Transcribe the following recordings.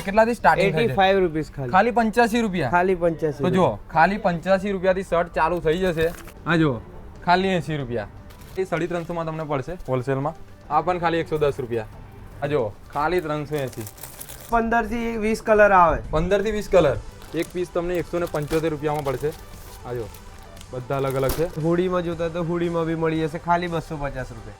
કેટલાથી starting થાય છે? 85 rupees ખાલી 85 રૂપિયા. ખાલી 85. તો જો ખાલી 85 રૂપિયાથી શર્ટ ચાલુ થઈ જશે. આ જો ખાલી 80 રૂપિયા. એ 350 માં તમને પડશે હોલસેલમાં. આ પણ ખાલી 110 રૂપિયા. આ જો ખાલી 380. 15 થી 20 કલર આવે. 15 થી 20 કલર. એક પીસ તમને 175 રૂપિયામાં પડશે. આ જો બધા અલગ અલગ છે. હુડીમાં જોતા તો હુડીમાં બી મળી જશે ખાલી 250 રૂપિયા.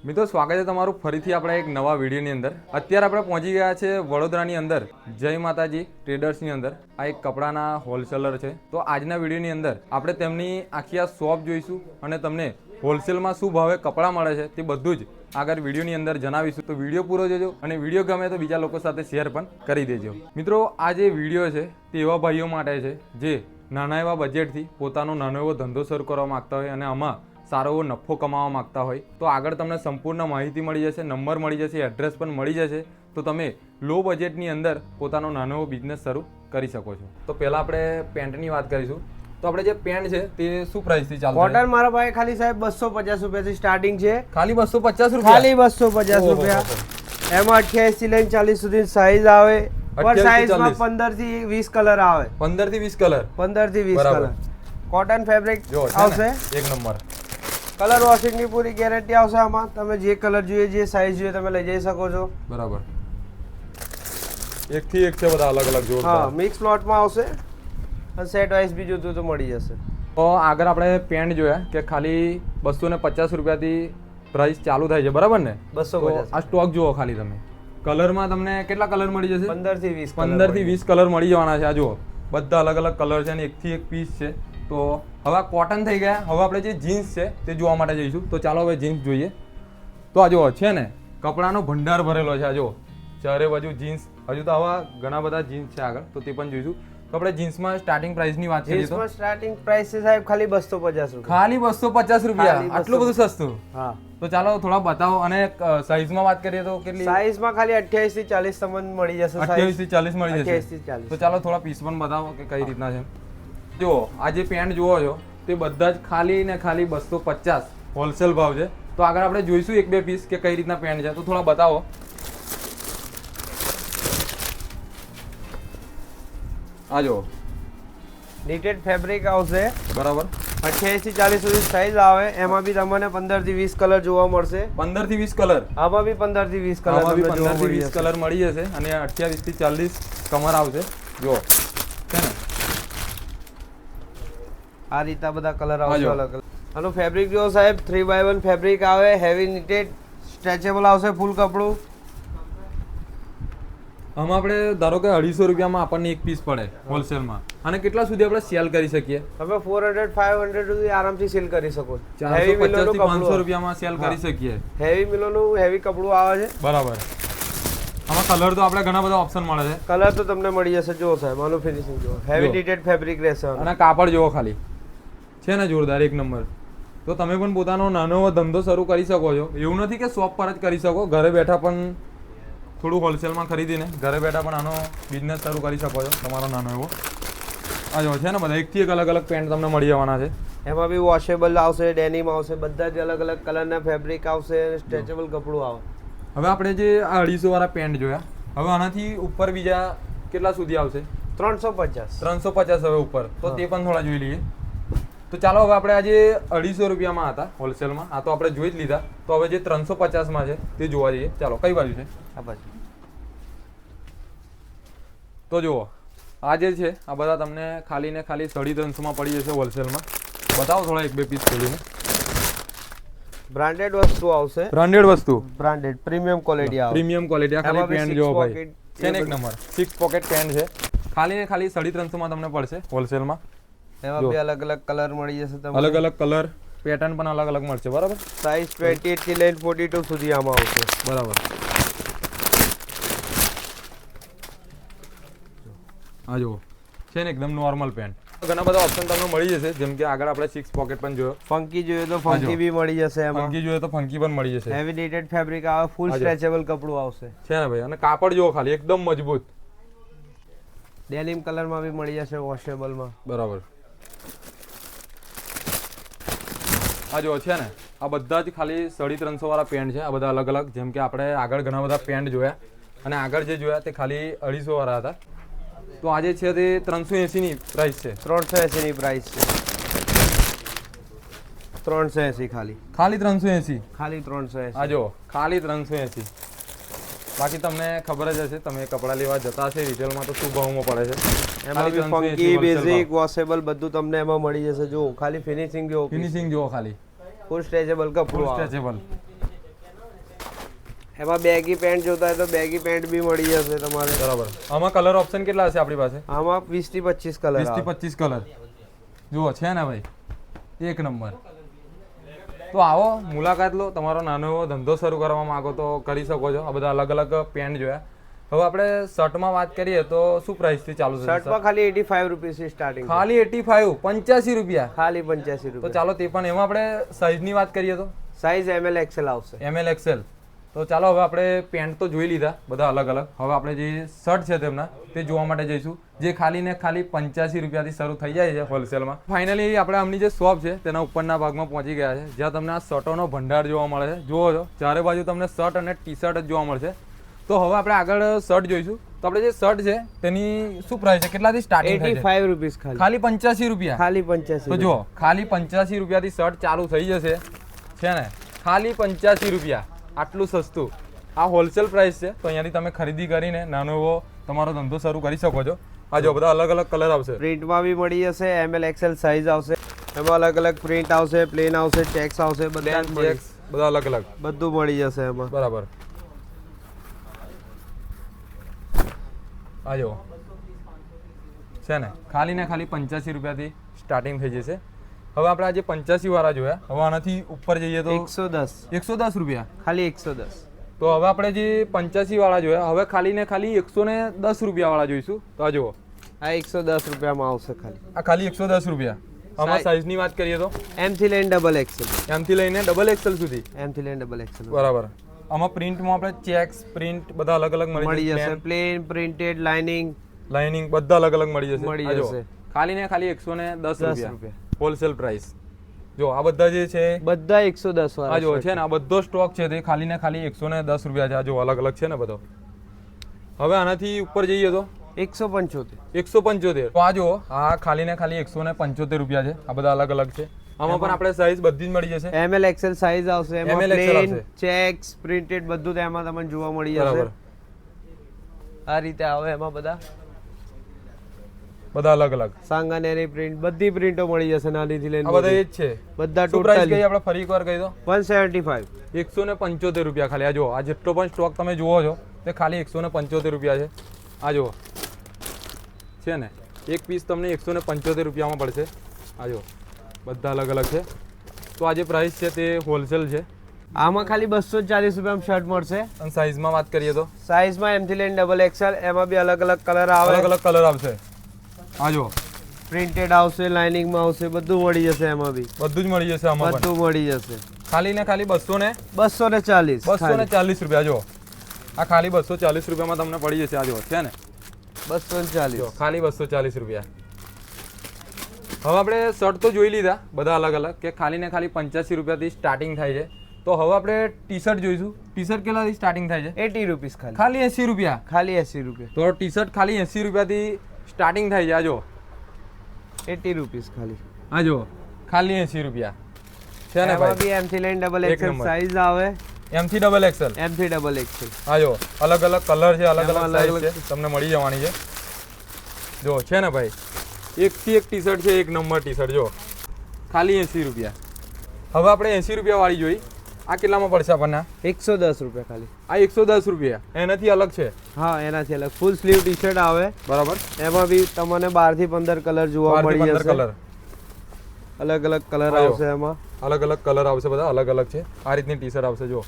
મિત્રો સ્વાગત છે તમારું ફરીથી આપણા એક નવા વિડીયોની અંદર. અત્યારે આપણે પહોંચી ગયા છે વડોદરાની અંદર જય માતાજી ટ્રેડર્સની અંદર. આ એક કપડાના હોલસેલર છે. તો આજના વિડીયોની અંદર આપણે તેમની આખી આ શોપ જોઈશું અને તમને હોલસેલમાં શું ભાવે કપડાં મળે છે તે બધું જ આગળ વિડીયોની અંદર જણાવીશું. તો વિડીયો પૂરો જોજો અને વિડીયો ગમે તો બીજા લોકો સાથે શેર પણ કરી દેજો. મિત્રો આ જે વિડીયો છે તે એવા ભાઈઓ માટે છે જે નાના એવા બજેટથી પોતાનો નાનો એવો ધંધો શરૂ કરવા માંગતા હોય અને આમાં સારો એવો નફો કમાવા માંગતા હોય તો આગળ તમને સંપૂર્ણ માહિતી મળી જશે, નંબર મળી જશે, એડ્રેસ પણ મળી જશે. તો તમે લો બજેટની અંદર પોતાનો નાનો એવો બિઝનેસ શરૂ કરી શકો છો. તો પહેલાં આપણે પેન્ટની વાત કરીશું. તો આપણે જે પેન્ટ છે તે શું પ્રાઇસથી ચાલુ છે? કોટન મારા પાસે ખાલી સાહેબ 250 રૂપિયાથી સ્ટાર્ટિંગ છે. ખાલી 250 રૂપિયા. ખાલી 250 રૂપિયા. એમાં 88 થી લઈને 40 સુધી સાઈઝ આવે. પર સાઈઝમાં 15 થી 20 કલર આવે. 15 થી 20 કલર. 15 થી 20 કલર. કોટન ફેબ્રિક આવશે. એક નંબર. કલર વોશિંગની પૂરી ગેરંટી આવશે આમાં. તમે જે કલર જોઈએ, જે સાઈઝ જોઈએ તમે લઈ જઈ શકો છો. બરાબર. એક થી એક છે બધા અલગ અલગ જોરદાર. હા, મિક્સ પ્લોટમાં આવશે અને સેટ વાઇઝ બી જોતું તો મળી જશે. તો આગળ આપણે પેન્ટ જોયા કે ખાલી 250 રૂપિયાથી પ્રાઇસ ચાલુ થાય છે, બરાબર ને? 250. આ સ્ટોક જુઓ ખાલી તમે. કલરમાં તમને કેટલા કલર મળી જશે? 15 થી 20. 15 થી 20 કલર મળી જવાના છે. આ જુઓ બધા અલગ અલગ કલર છે અને એકથી એક પીસ છે. તો હવે આ કોટન થઈ ગયા. હવે આપણે જે જીન્સ છે તે જોવા માટે જઈશું. તો ચાલો હવે જીન્સ જોઈએ. તો આ જુઓ છે ને કપડાનો ભંડાર ભરેલો છે. આ જુઓ ચારે બાજુ જીન્સ. હજુ તો આવા ઘણા બધા જીન્સ છે આગળ, તો તે પણ જોઈશું. તો આપણે જીન્સમાં સ્ટાર્ટિંગ પ્રાઇસની વાત કરીએ તો જીન્સમાં સ્ટાર્ટિંગ પ્રાઇસ છે સાહેબ ખાલી 250 રૂપિયા. ખાલી 250 રૂપિયા. આટલું બધું સસ્તું? હા. તો ચાલો થોડા બતાવો. અને સાઈઝમાં વાત કરીએ તો કેટલી? સાઈઝમાં ખાલી 28 થી 40 તમને મળી જશે. 28 થી 40 મળી જશે. 28 થી 40. તો ચાલો થોડા પીસ પણ બતાવો કે કઈ રીતના છે. જો આ જે પેન્ટ જુઓ છો તે બધા જ ખાલી ને ખાલી 250 હોલસેલ ભાવ છે. તો આગળ આપણે જોઈશું એક બે પીસ કે કઈ રીતના પેન્ટ છે. તો થોડા બતાવો. આ જો નીટેડ ફેબ્રિક આવશે. બરાબર. 28 થી 40 સુધી સાઈઝ આવે. એમાં બી તમને 15 થી 20 કલર જોવા મળશે. 15 થી 20 કલર. આમાં બી 15 થી 20 કલર. આમાં બી 15 થી 20 કલર મળી જશે અને 28 થી 40 કમર આવશે. જો છે ને આ રીતના બધા કલર આવશે અલગ અલગ. આનું ફેબ્રિક જો સાહેબ 3x1 ફેબ્રિક આવે. હેવી નીટેડ સ્ટ્રેચેબલ આવશે ફૂલ કપડું. આમાં આપણે ધારો કે 250 રૂપિયામાં આપણને એક પીસ પડે હોલસેલમાં. અને કેટલા સુધી આપણે સેલ કરી શકીએ? તમે 400 500 સુધી આરામથી સેલ કરી શકો. 450 થી 500 રૂપિયામાં સેલ કરી શકીએ. હેવી મિલોનું હેવી કપડું આવે છે. બરાબર. આમાં કલર તો આપણે ઘણા બધા ઓપ્શન મળે છે. કલર તો તમને મળી જશે. જો સાહેબ આનું ફિનિશિંગ જો હેવી નીટેડ ફેબ્રિક રહેશે. અને કાપડ જોવો ખાલી છે ને જોરદાર એક નંબર. તો તમે પણ પોતાનો નાનો ધંધો શરૂ કરી શકો છો. એવું નથી કે શોપ પર જ કરી શકો. ઘરે બેઠા પણ થોડું હોલસેલમાં ખરીદીને ઘરે બેઠા પણ આનો બિઝનેસ શરૂ કરી શકો છો તમારો નાનો એવો. આ જો છે ને બધા એકથી એક અલગ અલગ પેન્ટ તમને મળી જવાના છે. એમાં બી વોશેબલ આવશે, ડેનિમ આવશે, બધા જ અલગ અલગ કલરના ફેબ્રિક આવશે, સ્ટ્રેચેબલ કપડું આવે. હવે આપણે જે આ 250 વાળા પેન્ટ જોયા, હવે આનાથી ઉપર બીજા કેટલા સુધી આવશે? 350. 350 હવે ઉપર. તો તે પણ થોડા જોઈ લઈએ. તો ચાલો હવે આપણે આજે 250 રૂપિયામાં હતા હોલસેલમાં. આ તો આપણે જોઈ જ લીધા. તો હવે જે 350માં છે તે જોવા જઈએ. ચાલો કઈ બાજુ છે? આ બાજુ. તો જુઓ આ જે છે આ બધા તમને ખાલી ને ખાલી 350માં પડી જશે હોલસેલમાં. બતાવો થોડા એક બે પીસ ખોલીને. બ્રાન્ડેડ વસ્તુ આવશે. બ્રાન્ડેડ વસ્તુ. બ્રાન્ડેડ પ્રીમિયમ ક્વોલિટી આવે. Premium quality. આ ખાલી પેન્ટ જોવો ભાઈ છે ને એક નંબર. 6 પોકેટ પેન્ટ છે. ખાલી ને ખાલી 350માં તમને પડશે હોલસેલમાં. એમાં બી અલગ અલગ કલર મળી જશે તમને. અલગ અલગ કલર પેટર્ન પણ અલગ અલગ મળશે. બરાબર. સાઈઝ 28 થી લઈને 42 સુધી આમાં આવશે. બરાબર. આ જુઓ છે ને એકદમ નોર્મલ પેન્ટ. ઘણા બધા ઓપ્શન તમને મળી જશે. જેમ કે આગળ આપણે 6 પોકેટ પણ જોયો. ફંકી જોઈએ તો ફંકી બી મળી જશે. એમાં ફંકી જોઈએ તો ફંકી પણ મળી જશે. હેવી નીટેડ ફેબ્રિક આવે. ફૂલ સ્ટ્રેચેબલ કપડું આવશે. છે ને ભાઈ. અને કાપડ જોવો ખાલી એકદમ મજબૂત. ડેનિમ કલરમાં બી મળી જશે વોશેબલમાં. બરાબર. આ જો છે ને આ બધા જ ખાલી 350 વાળા પેન્ટ છે. આ બધા અલગ અલગ, જેમ કે આપણે આગળ ઘણા બધા પેન્ટ જોયા અને આગળ જે જોયા તે ખાલી 250 વાળા હતા. તો આજે છે તે 380 ની પ્રાઇસ છે. 380 ની પ્રાઇસ છે. 380 ખાલી. ખાલી 380. ખાલી 380. આ જો ખાલી 380. બાકી તમને ખબર જ હશે, તમે કપડાં લેવા જતા હશે રિટેલમાં તો શું ભાવમાં પડે છે. એમાં બી ફંકી બેઝિક વોશેબલ બધું તમને એમાં મળી જશે. જો ખાલી ફિનિશિંગ જો, ફિનિશિંગ જો ખાલી ફૂલ સ્ટ્રેચેબલ કપડું આવે. સ્ટ્રેચેબલ. એમાં બેગી પેન્ટ જોતા હોય તો બેગી પેન્ટ બી મળી જશે તમારે. બરાબર. આમાં કલર ઓપ્શન કેટલા હશે આપણી પાસે? આમાં 20 થી 25 કલર 20 થી 25 કલર જુઓ છે ને ભાઈ, એક નંબર. તો આવો મુલાકાત લો, તમારો નાનો એવો ધંધો શરૂ કરવા માંગો તો કરી શકો છો. આ બધા અલગ અલગ પેન્ટ જોયા. હવે આપણે શર્ટમાં વાત કરીએ તો શું પ્રાઇસ થી ચાલુ છે? શર્ટમાં ખાલી 85 રૂપીસ થી સ્ટાર્ટિંગ. ખાલી 85, 85 રૂપિયા. ખાલી 85 તો રૂપિયા. ચાલો તે પણ એમાં આપણે સાઈઝની વાત કરીએ તો સાઈઝ ML XL આવશે. ML XL. તો ચાલો હવે આપણે પેન્ટ તો જોઈ લીધા બધા અલગ અલગ. હવે આપણે જે શર્ટ છે તેમના તે જોવા માટે જઈશું, જે ખાલી ને ખાલી 85 રૂપિયાથી શરૂ થઈ જાય છે હોલસેલમાં. ફાઇનલી આપણે આમની જે શોપ છે તેના ઉપરના ભાગમાં પહોંચી ગયા છે, જ્યાં તમને આ શર્ટોનો ભંડાર જોવા મળે છે. જુઓ છો ચારે બાજુ તમને શર્ટ અને ટી શર્ટ જ જોવા મળશે. તો હવે આપણે આગળ શર્ટ જોઈશું. તો આપણે જે શર્ટ છે તેની શું પ્રાઇસ છે, કેટલાથી સ્ટાર્ટિંગ થાય છે? 85 રૂપીસ ખાલી. ખાલી 85 રૂપિયા. ખાલી 85. તો જુઓ ખાલી 85 રૂપિયાથી શર્ટ ચાલુ થઈ જશે, છે ને? ખાલી 85 રૂપિયા. આટલું સસ્તું. આ હોલસેલ પ્રાઇસ છે. તો અહીંયાથી તમે ખરીદી કરીને નાનો એવો તમારો ધંધો શરૂ કરી શકો છો. આ જો બધા અલગ અલગ કલર આવશે. પ્રિન્ટમાં બી મળી જશે. ML XL સાઈઝ આવશે. એમાં અલગ અલગ પ્રિન્ટ આવશે, પ્લેન આવશે, ચેક્સ આવશે, બધા બધા અલગ અલગ બધું મળી જશે એમાં. બરાબર. આ જો છે ને ખાલી ને ખાલી 85 રૂપિયાથી સ્ટાર્ટિંગ થઈ જશે. હવે આપણે આજે 85 વાળા જોયા. હવે આનાથી ઉપર જઈએ તો 110 રૂપિયા. ખાલી 110. તો હવે આપણે જે 85 વાળા જોયા, હવે ખાલી ને ખાલી 110 રૂપિયા વાળા જોઈશું. તો આ જુઓ આ 110 રૂપિયામાં આવશે ખાલી. આ ખાલી 110 રૂપિયા. આમાં સાઈઝની વાત કરીએ તો M થી લઈને ડબલ XL. M થી લઈને ડબલ XL સુધી. M થી લઈને ડબલ XL. બરાબર. આમાં પ્રિન્ટમાં આપણે ચેક્સ પ્રિન્ટ બધા અલગ અલગ મળી જશે. પ્લેન, પ્રિન્ટેડ, લાઇનિંગ બધા અલગ અલગ મળી જશે. મળી જશે. ખાલી ને ખાલી 110 રૂપિયા હોલસેલ પ્રાઇસ. જો આ બધા જે છે બધા 110 વાળા. આ જો છે ને આ બધો સ્ટોક છે તે ખાલી ને ખાલી 110 રૂપિયા છે. આ જો અલગ અલગ છે ને બધો. હવે આનાથી ઉપર જઈએ તો 175. તો આ જો આ ખાલી ને ખાલી 175 રૂપિયા છે. આ બધા અલગ અલગ છે. આમાં પણ આપણે સાઈઝ બધી જ મળી જશે. ML XL સાઈઝ આવશે. એમાં ML XL પ્લેન, આવશે. ચેક્સ, પ્રિન્ટેડ બધું તેમાં તમને જોવા મળી જશે. બરાબર. આ રીતે આવે એમાં બધા અલગ અલગ સાંગાનેરી પ્રિન્ટ, બધી પ્રિન્ટો મળી જશે નાનીથી લઈને. આ બધા એ જ છે. બધા શું પ્રાઇસ ટોટલ કઈ આપણે ફરી એકવાર કહી દો. 175. 175 રૂપિયા ખાલી. આ જો આ જેટલો પણ સ્ટોક તમે જુઓ છો તે ખાલી 175 રૂપિયા છે. આ જો છે ને એક પીસ તમને 175 રૂપિયામાં પડશે. આ જો બધા અલગ અલગ છે. તો આ જે પ્રાઇસ છે તે હોલસેલ છે. આમાં ખાલી 240 રૂપિયામાં શર્ટ મળશે. અને સાઈઝમાં વાત કરીએ તો સાઈઝમાં M થી લઈને ડબલ XL. એમાં બી અલગ અલગ કલર આવે. અલગ અલગ કલર આવશે. આ જો પ્રિન્ટેડ આવશે, લાઇનિંગમાં આવશે, બધું મળી જશે. એમાં બી બધું જ મળી જશે. આમાં બધું મળી જશે. ખાલી ને ખાલી 240. 240 રૂપિયા. જો આ ખાલી 240 રૂપિયામાં તમને પડી જશે. આ જો છે ને 240. ખાલી 240 રૂપિયા. હવે આપણે શર્ટ તો જોઈ લીધા બધા અલગ અલગ કે ખાલી ને ખાલી 85 રૂપિયાથી સ્ટાર્ટિંગ થાય છે. તો હવે આપણે ટી શર્ટ જોઈશું. ટી શર્ટ કેટલાથી સ્ટાર્ટિંગ થાય છે? 80 રૂપીસ ખાલી. ખાલી 80 રૂપિયા. ખાલી 80 રૂપિયા. તો ટી શર્ટ ખાલી 80 રૂપિયાથી સ્ટાર્ટિંગ થાય છે. આ જો 80 રૂપીસ ખાલી. આ જો ખાલી 80 રૂપિયા છે ને એમાં ભાઈ. બી M થી લઈને ડબલ એક XL નંબર. સાઈઝ આવે. M થી ડબલ XL. M થી ડબલ XL. આ જો અલગ અલગ કલર છે, અલગ એમાં અલગ સાઈઝ છે, તમને મળી જવાની છે. જો છે ને ભાઈ એક થી એક ટી શર્ટ છે, એક નંબર ટી શર્ટ. જો ખાલી 80 રૂપિયા. હવે આપણે 80 રૂપિયા વાળી જોઈ. આ કેટલામાં પડશે આપણને? 110 રૂપિયા ખાલી. આ 110 રૂપિયા. એનાથી અલગ છે. હા એનાથી અલગ ફૂલ સ્લીવ ટી શર્ટ આવે. બરાબર. એમાં બી તમને 12 થી 15 કલર જોવા મળી જશે. કલર અલગ અલગ કલર આવશે. એમાં અલગ અલગ કલર આવશે. બધા અલગ અલગ છે. આ રીતની ટી શર્ટ આવશે. જો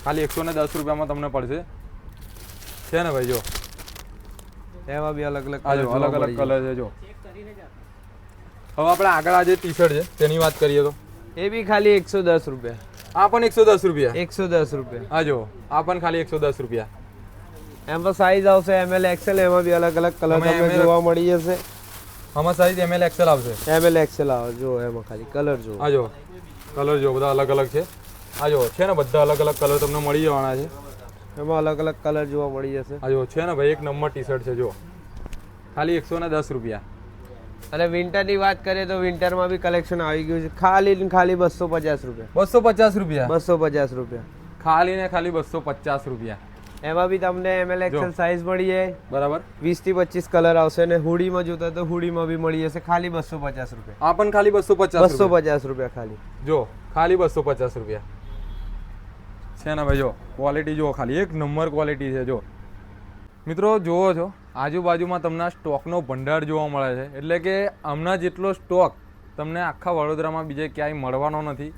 ખાલી 110 રૂપિયામાં તમને પડશે. છે ને ભાઈ. જો એમાં બી અલગ અલગ અલગ અલગ કલર છે. જો હવે આપણે આગળ આ જે ટી શર્ટ છે તેની વાત કરીએ તો એ બી ખાલી 110 રૂપિયા. આ પણ 110 રૂપિયા. 110 રૂપિયા. આ જો આ પણ ખાલી 110 રૂપિયા. એમાં સાઈઝ આવશે ML XL, એમાં બી અલગ અલગ કલર તમે તમને ML જોવા મળી જશે. આમાં સાઈઝ ML XL આવશે. ML XL આવે જો, એમાં ખાલી કલર જો. આ જો કલર જો બધા અલગ અલગ છે. આ જો છે ને બધા અલગ અલગ કલર તમને મળી જવાના છે. એમાં અલગ અલગ કલર જોવા મળી જશે. આ જો છે ને ભાઈ એક નંબર ટી શર્ટ છે જો, ખાલી 110 રૂપિયા. અને વિન્ટરની વાત કરીએ તો વિન્ટરમાં બી કલેક્શન આવી ગયું છે, ખાલી ને ખાલી 250 રૂપિયા. 250 રૂપિયા 250 રૂપિયા. ખાલી ને ખાલી 250 રૂપિયા. એમાં બી તમને ML XL સાઈઝ મળી જાય. બરાબર. 20 થી 25 કલર આવશે ને હુડીમાં જોતા તો હુડીમાં બી મળી જશે ખાલી 250 રૂપિયા. આ પણ ખાલી 250 250 રૂપિયા ખાલી. જો ખાલી 250 રૂપિયા છે ને ભાઈ. જો ક્વોલિટી જુઓ, ખાલી એક નંબર ક્વોલિટી છે. જો મિત્રો જુઓ છો, આજુબાજુમાં તમને સ્ટોકનો ભંડાર જોવા મળે છે. એટલે કે હમણાં જેટલો સ્ટોક તમને આખા વડોદરામાં બીજે ક્યાંય મળવાનો નથી.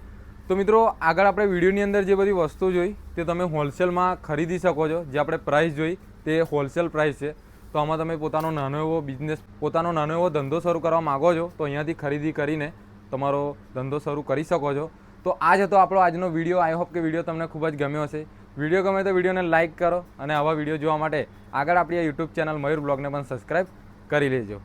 તો મિત્રો આગળ આપણે વિડીયોની અંદર જે બધી વસ્તુ જોઈ તે તમે હોલસેલમાં ખરીદી શકો છો. જે આપણે પ્રાઇસ જોઈ તે હોલસેલ પ્રાઇસ છે. તો આમાં તમે પોતાનો નાનો એવો બિઝનેસ, પોતાનો નાનો એવો ધંધો શરૂ કરવા માગો છો તો અહીંયાથી ખરીદી કરીને તમારો ધંધો શરૂ કરી શકો છો. તો આ જ હતો આપણો આજનો વિડીયો. આઈ હોપ કે વિડીયો તમને ખૂબ જ ગમ્યો હશે. વિડીયો ગમે તો વિડીયોને લાઇક કરો અને આવા વિડીયો જોવા માટે આગળ આપણી યુટ્યુબ ચેનલ મયુર બ્લોગને પણ સબસ્ક્રાઈબ કરી લેજો.